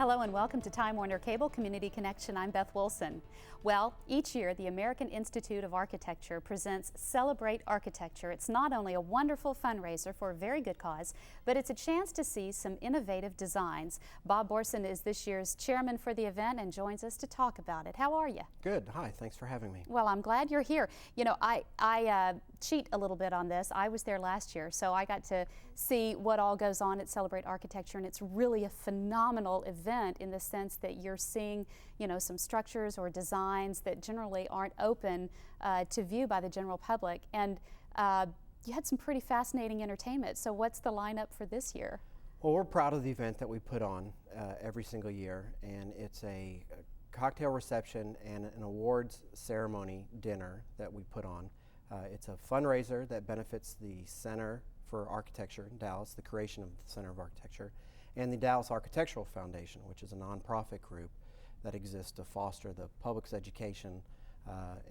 Hello and welcome to Time Warner Cable Community Connection. I'm Beth Wilson. Well, each year the American Institute of Architecture presents Celebrate Architecture. It's not only a wonderful fundraiser for a very good cause, but it's a chance to see some innovative designs. Bob Borson is this year's chairman for the event and joins us to talk about it. How are you? Good. Hi. Thanks for having me. Well, I'm glad you're here. You know, I cheat a little bit on this. I was there last year, so I got to see what all goes on at Celebrate Architecture, and it's really a phenomenal event in the sense that you're seeing, you know, some structures or designs that generally aren't open to view by the general public. And you had some pretty fascinating entertainment. So what's the lineup for this year? Well, we're proud of the event that we put on every single year, and it's a cocktail reception and an awards ceremony dinner that we put on. It's a fundraiser that benefits the Center for Architecture in Dallas, the creation of the Center of Architecture, and the Dallas Architectural Foundation, which is a nonprofit group that exists to foster the public's education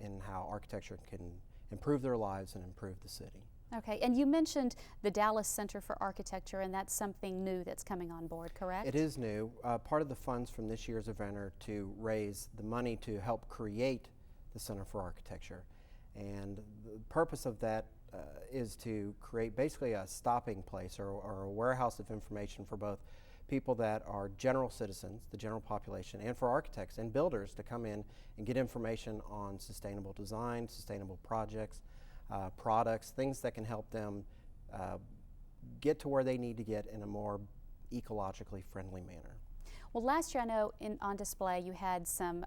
in how architecture can improve their lives and improve the city. Okay, and you mentioned the Dallas Center for Architecture, and that's something new that's coming on board, correct? It is new. Part of the funds from this year's event are to raise the money to help create the Center for Architecture. And the purpose of that is to create basically a stopping place or a warehouse of information for both people that are general citizens, the general population, and for architects and builders to come in and get information on sustainable design, sustainable projects, products, things that can help them get to where they need to get in a more ecologically friendly manner. Well, last year I know on display you had some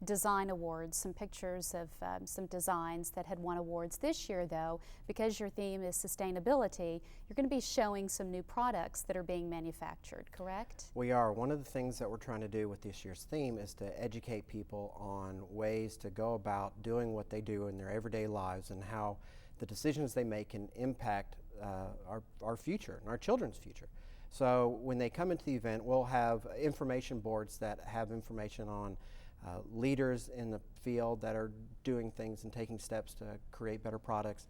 design awards, some pictures of some designs that had won awards. This year, though, because your theme is sustainability, you're going to be showing some new products that are being manufactured, correct? We are. One of the things that we're trying to do with this year's theme is to educate people on ways to go about doing what they do in their everyday lives and how the decisions they make can impact our future and our children's future. So when they come into the event, we'll have information boards that have information on leaders in the field that are doing things and taking steps to create better products,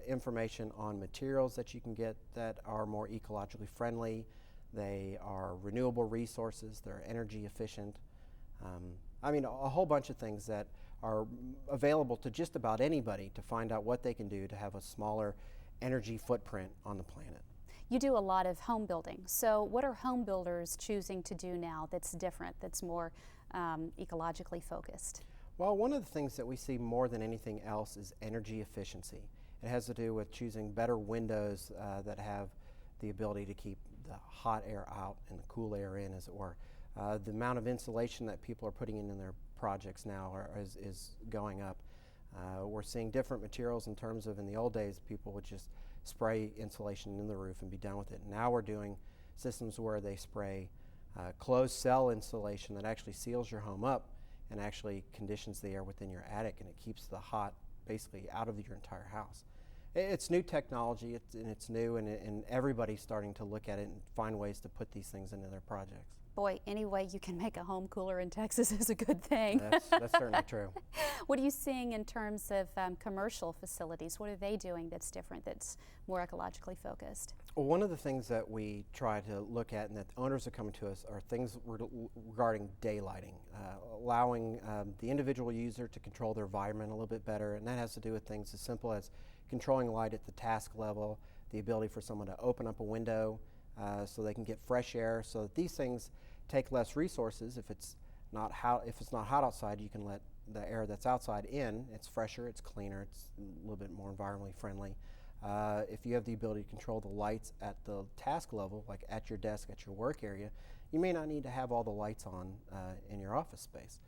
information on materials that you can get that are more ecologically friendly. They are renewable resources, they're energy efficient. I mean, a whole bunch of things that are available to just about anybody to find out what they can do to have a smaller energy footprint on the planet. You do a lot of home building. So what are home builders choosing to do now that's different, that's more ecologically focused? Well, one of the things that we see more than anything else is energy efficiency. It has to do with choosing better windows that have the ability to keep the hot air out and the cool air in, as it were. The amount of insulation that people are putting in their projects now is going up. We're seeing different materials in terms of, in the old days, people would just spray insulation in the roof and be done with it. Now we're doing systems where they spray closed cell insulation that actually seals your home up and actually conditions the air within your attic, and it keeps the hot basically out of your entire house. It's new technology, it's new, and everybody's starting to look at it and find ways to put these things into their projects. Boy, any way you can make a home cooler in Texas is a good thing. That's certainly true. What are you seeing in terms of commercial facilities? What are they doing that's different, that's more ecologically focused? Well, one of the things that we try to look at and that the owners are coming to us are things regarding daylighting, allowing the individual user to control their environment a little bit better, and that has to do with things as simple as controlling light at the task level, the ability for someone to open up a window so they can get fresh air, so that these things take less resources. If it's not hot outside, you can let the air that's outside in. It's fresher, it's cleaner, it's a little bit more environmentally friendly. If you have the ability to control the lights at the task level, like at your desk, at your work area, you may not need to have all the lights on in your office space.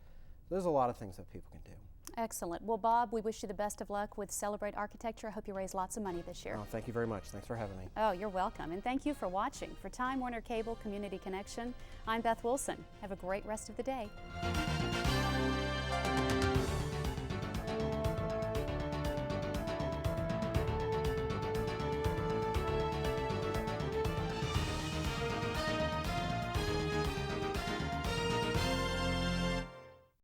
There's a lot of things that people can do. Excellent. Well, Bob, we wish you the best of luck with Celebrate Architecture. I hope you raise lots of money this year. Oh, thank you very much. Thanks for having me. Oh, you're welcome. And thank you for watching. For Time Warner Cable Community Connection, I'm Beth Wilson. Have a great rest of the day.